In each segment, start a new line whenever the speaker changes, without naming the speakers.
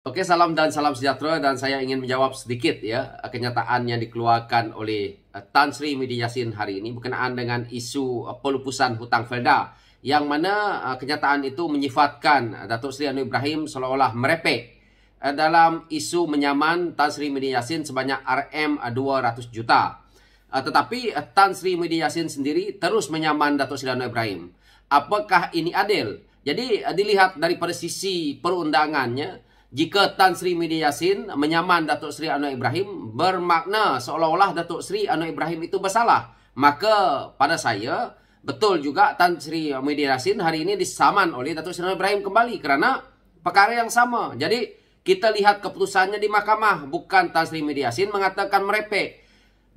Oke, salam dan salam sejahtera dan saya ingin menjawab sedikit ya kenyataan yang dikeluarkan oleh Tan Sri Muhyiddin Yassin hari ini berkenaan dengan isu pelupusan hutang Felda yang mana kenyataan itu menyifatkan Datuk Seri Anwar Ibrahim seolah-olah merepek dalam isu menyaman Tan Sri Muhyiddin Yassin sebanyak RM200 juta. Tetapi Tan Sri Muhyiddin Yassin sendiri terus menyaman Datuk Seri Anwar Ibrahim. Apakah ini adil? Jadi dilihat daripada sisi perundangannya, jika Tan Sri Muhyiddin Yassin menyaman Datuk Seri Anwar Ibrahim, bermakna seolah-olah Datuk Seri Anwar Ibrahim itu bersalah. Maka pada saya, betul juga Tan Sri Muhyiddin Yassin hari ini disaman oleh Datuk Seri Anwar Ibrahim kembali kerana perkara yang sama. Jadi kita lihat keputusannya di mahkamah, bukan Tan Sri Muhyiddin Yassin mengatakan merepek.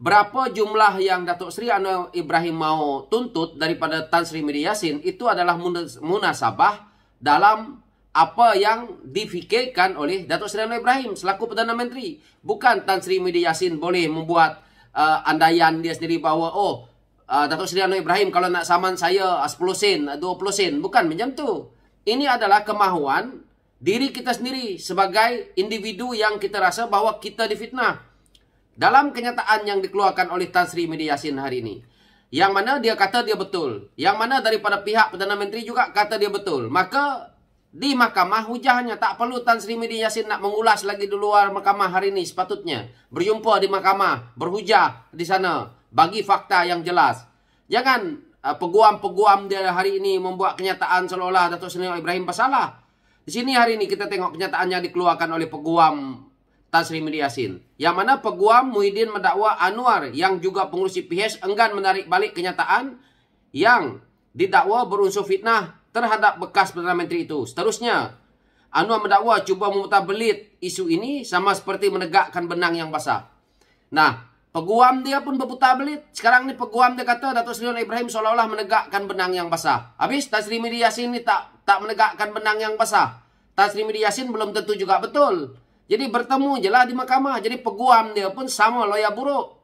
Berapa jumlah yang Datuk Seri Anwar Ibrahim mau tuntut daripada Tan Sri Muhyiddin Yassin itu adalah munasabah dalam apa yang difikirkan oleh Datuk Seri Anwar Ibrahim selaku Perdana Menteri. Bukan Tan Sri Muhyiddin Yassin boleh membuat andaian dia sendiri bahawa Datuk Seri Anwar Ibrahim kalau nak saman saya 10 sen, 20 sen. Bukan macam tu. Ini adalah kemahuan diri kita sendiri sebagai individu yang kita rasa bahawa kita difitnah. Dalam kenyataan yang dikeluarkan oleh Tan Sri Muhyiddin Yassin hari ini, yang mana dia kata dia betul, yang mana daripada pihak Perdana Menteri juga kata dia betul, maka di mahkamah hujahnya tak perlu Tan Sri Muhyiddin Yassin nak mengulas lagi di luar mahkamah hari ini. Sepatutnya berjumpa di mahkamah, berhujah di sana, bagi fakta yang jelas. Jangan peguam-peguam dia hari ini membuat kenyataan seolah-olah Datuk Seri Ibrahim bersalah. Di sini hari ini kita tengok kenyataan yang dikeluarkan oleh peguam Tan Sri Muhyiddin Yassin, yang mana peguam Muhyiddin mendakwa Anwar yang juga pengurusi PH enggan menarik balik kenyataan yang didakwa berunsur fitnah terhadap bekas Perdana Menteri itu. Seterusnya, Anwar mendakwa cuba memutar belit isu ini sama seperti menegakkan benang yang basah. Nah, peguam dia pun berputar belit. Sekarang ni peguam dia kata Datuk Seri Anwar Ibrahim seolah-olah menegakkan benang yang basah. Habis Tan Sri Muhyiddin Yassin ni tak menegakkan benang yang basah. Tan Sri Muhyiddin Yassin belum tentu juga betul. Jadi bertemu je lah di mahkamah. Jadi peguam dia pun sama lawyer buruk.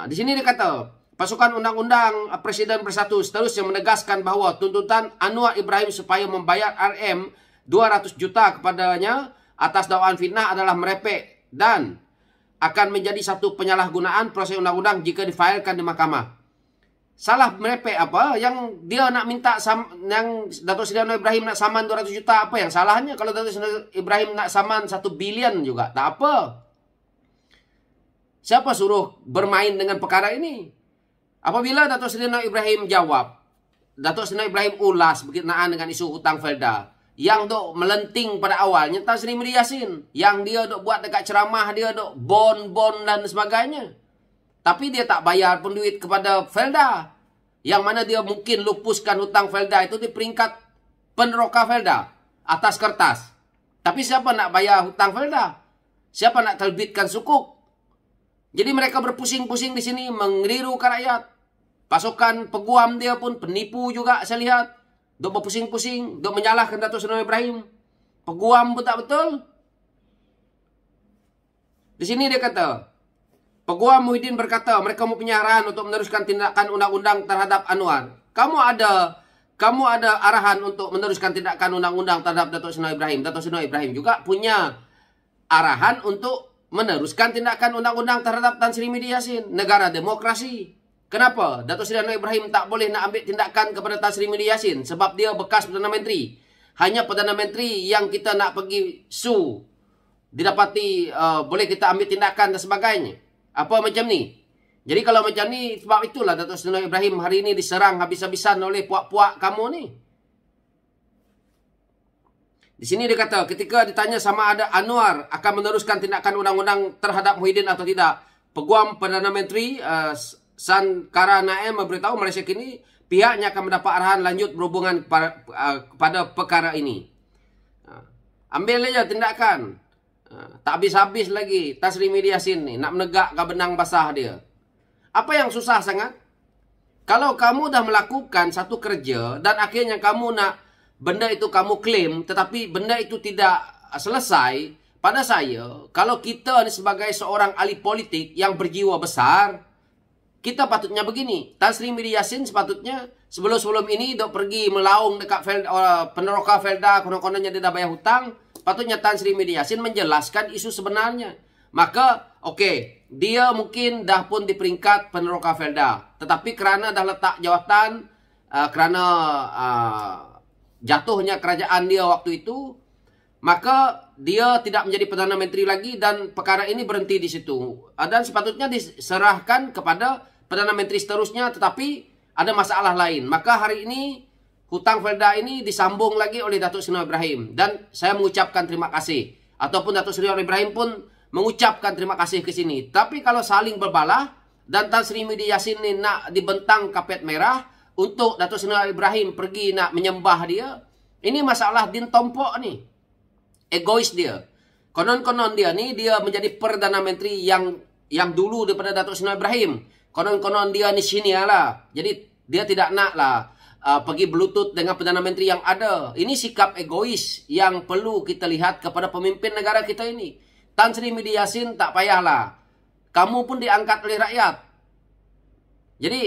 Di sini dia kata, Pasukan Undang-Undang Presiden Bersatu seterusnya menegaskan bahawa tuntutan Anwar Ibrahim supaya membayar RM200 juta kepadanya atas dakwaan fitnah adalah merepek dan akan menjadi satu penyalahgunaan proses undang-undang jika difailkan di mahkamah. Salah merepek apa? Yang dia nak minta yang Datuk Seri Anwar Ibrahim nak saman 200 juta, apa yang salahnya? Kalau Datuk Seri Ibrahim nak saman 1 bilion juga, tak apa. Siapa suruh bermain dengan perkara ini? Apabila Datuk Seri Anwar Ibrahim jawab, Datuk Seri Anwar Ibrahim ulas berkenaan dengan isu hutang Felda, yang dok melenting pada awalnya Tan Sri Muhyiddin Yassin, yang dia dok buat dekat ceramah dia dok bon dan sebagainya. Tapi dia tak bayar pun duit kepada Felda, yang mana dia mungkin lupuskan hutang Felda itu di peringkat peneroka Felda atas kertas. Tapi siapa nak bayar hutang Felda? Siapa nak terbitkan sukuk? Jadi mereka berpusing-pusing di sini mengelirukan rakyat. Pasukan peguam dia pun penipu juga saya lihat. Dok berpusing-pusing, dok menyalahkan Datuk Seri Anwar Ibrahim. Peguam pun tak betul. Di sini dia kata, Peguam Muhyiddin berkata mereka mempunyai arahan untuk meneruskan tindakan undang-undang terhadap Anwar. Kamu ada arahan untuk meneruskan tindakan undang-undang terhadap Datuk Seri Anwar Ibrahim. Datuk Seri Anwar Ibrahim juga punya arahan untuk meneruskan tindakan undang-undang terhadap Tan Sri Muhyiddin Yassin. Negara demokrasi. Kenapa Datuk Seri Anwar Ibrahim tak boleh nak ambil tindakan kepada Tan Sri Muhyiddin Yassin? Sebab dia bekas Perdana Menteri. Hanya Perdana Menteri yang kita nak pergi sue, didapati boleh kita ambil tindakan dan sebagainya. Apa macam ni? Jadi kalau macam ni, sebab itulah Datuk Seri Anwar Ibrahim hari ini diserang habis-habisan oleh puak-puak kamu ni. Di sini dia kata, ketika ditanya sama ada Anwar akan meneruskan tindakan undang-undang terhadap Muhyiddin atau tidak, Peguam Perdana Menteri Sankara Naim memberitahu Malaysia kini pihaknya akan mendapat arahan lanjut berhubungan pada perkara ini. Ambil saja tindakan. Tak habis-habis lagi Tan Sri Muhyiddin Yassin ni nak menegakkan benang basah dia. Apa yang susah sangat? Kalau kamu dah melakukan satu kerja dan akhirnya kamu nak benda itu kamu klaim, tetapi benda itu tidak selesai, pada saya, kalau kita ni sebagai seorang ahli politik yang berjiwa besar, kita patutnya begini. Tan Sri Muhyiddin Yassin sepatutnya sebelum ini dok pergi melaung dekat peneroka Felda, konon-kononnya dia dah bayar hutang. sepatutnya Tan Sri Media Yassin menjelaskan isu sebenarnya. Maka, oke, dia mungkin dah pun di peringkat Peneroka Felda. Tetapi kerana dah letak jawatan, kerana jatuhnya kerajaan dia waktu itu, maka dia tidak menjadi Perdana Menteri lagi dan perkara ini berhenti di situ. Dan sepatutnya diserahkan kepada Perdana Menteri seterusnya, tetapi ada masalah lain. Maka hari ini hutang Felda ini disambung lagi oleh Datuk Seri Anwar Ibrahim. Dan saya mengucapkan terima kasih. Ataupun Datuk Seri Anwar Ibrahim pun mengucapkan terima kasih ke sini. Tapi kalau saling berbalah dan Tan Sri Media Yassin ini nak dibentang kapet merah untuk Datuk Seri Anwar Ibrahim pergi nak menyembah dia, ini masalah din tompok ni. Egois dia. Konon-konon dia ni dia menjadi Perdana Menteri yang dulu daripada Datuk Seri Anwar Ibrahim. Konon-konon dia ni senior lah. Jadi dia tidak nak lah pergi berlutut dengan Perdana Menteri yang ada. Ini sikap egois yang perlu kita lihat kepada pemimpin negara kita ini. Tan Sri Media Yassin tak payahlah. Kamu pun diangkat oleh rakyat. Jadi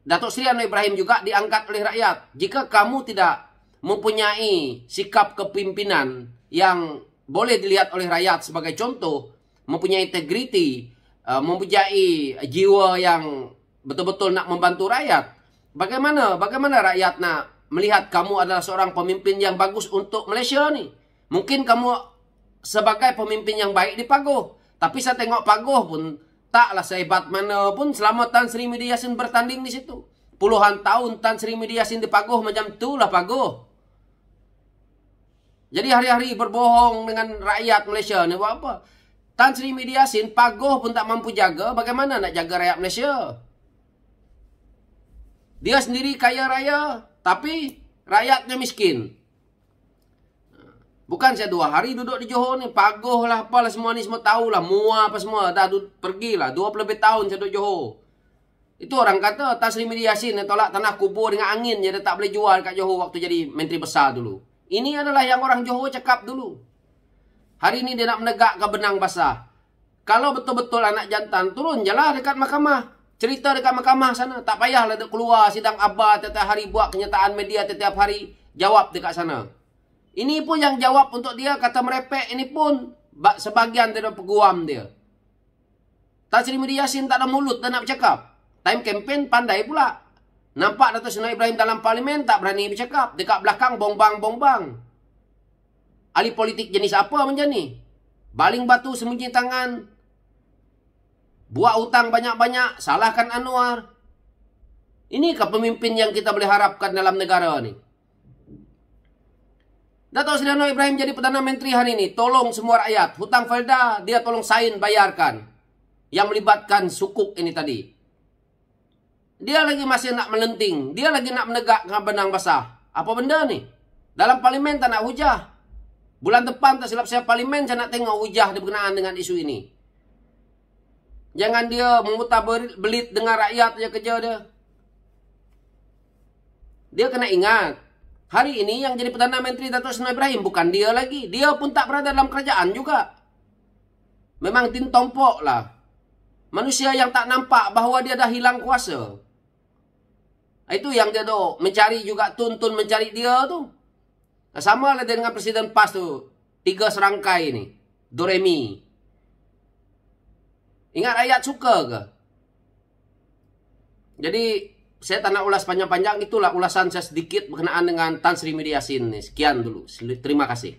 Datuk Seri Anwar Ibrahim juga diangkat oleh rakyat. Jika kamu tidak mempunyai sikap kepimpinan yang boleh dilihat oleh rakyat sebagai contoh, mempunyai integriti, mempunyai jiwa yang betul-betul nak membantu rakyat, bagaimana rakyat nak melihat kamu adalah seorang pemimpin yang bagus untuk Malaysia ni? Mungkin kamu sebagai pemimpin yang baik di Pagoh, tapi saya tengok Pagoh pun taklah sehebat mana pun selama Tan Sri Media Yassin bertanding di situ. Puluhan tahun Tan Sri Media Yassin di Pagoh macam itulah Pagoh. Jadi hari-hari berbohong dengan rakyat Malaysia ni buat apa? Tan Sri Media Yassin Pagoh pun tak mampu jaga, bagaimana nak jaga rakyat Malaysia? Dia sendiri kaya raya, tapi rakyatnya miskin. Bukan saya 2 hari duduk di Johor ni, Pagoh lah, apalah semua ni semua tahulah, Muar apa semua, dah pergilah, 20 lebih tahun saya duduk Johor. Itu orang kata Tan Sri Media Yassin tolak tanah kubur dengan angin, dia tak boleh jual kat Johor waktu jadi menteri besar dulu. Ini adalah yang orang Johor cakap dulu. Hari ini dia nak menegakkan benang basah. Kalau betul-betul anak jantan, turun je lah dekat mahkamah. Cerita dekat mahkamah sana. Tak payahlah keluar sidang abad setiap hari, buat kenyataan media setiap hari, jawab dekat sana. Ini pun yang jawab untuk dia, kata merepek ini pun sebahagian dari peguam dia. Tan Sri Media Yassin tak ada mulut dan nak bercakap. Time campaign pandai pula. Nampak Datuk Seri Anwar Ibrahim dalam parlimen tak berani bercakap. Dekat belakang bongbang-bongbang. Ahli politik jenis apa macam ni? Baling batu sembunyi tangan. Buat hutang banyak-banyak, salahkan Anwar. Inikah pemimpin yang kita boleh harapkan dalam negara ni? Datuk Seri Anwar Ibrahim jadi Perdana Menteri hari ini, tolong semua rakyat. Hutang Felda, dia tolong sign bayarkan. Yang melibatkan sukuk ini tadi. Dia lagi masih nak melenting. Dia lagi nak menegakkan benang basah. Apa benda ni? Dalam parlimen tak nak hujah. Bulan depan tak silap saya parlimen, saya nak tengok hujah berkenaan dengan isu ini. Jangan dia memutar belit dengan rakyat je kerja dia. Dia kena ingat. Hari ini yang jadi Perdana Menteri Datuk Seri Anwar Ibrahim bukan dia lagi. Dia pun tak berada dalam kerajaan juga. Memang tin tompok lah. Manusia yang tak nampak bahawa dia dah hilang kuasa. Itu yang dia dok mencari juga, tuntun mencari dia tu. Sama lah dengan Presiden PAS tu. 3 serangkai ni. Doremi. Ingat rakyat suka ke? Jadi saya tak nak ulas panjang-panjang. Itulah ulasan saya sedikit berkenaan dengan Tan Sri Media Yassin ni. Sekian dulu. Terima kasih.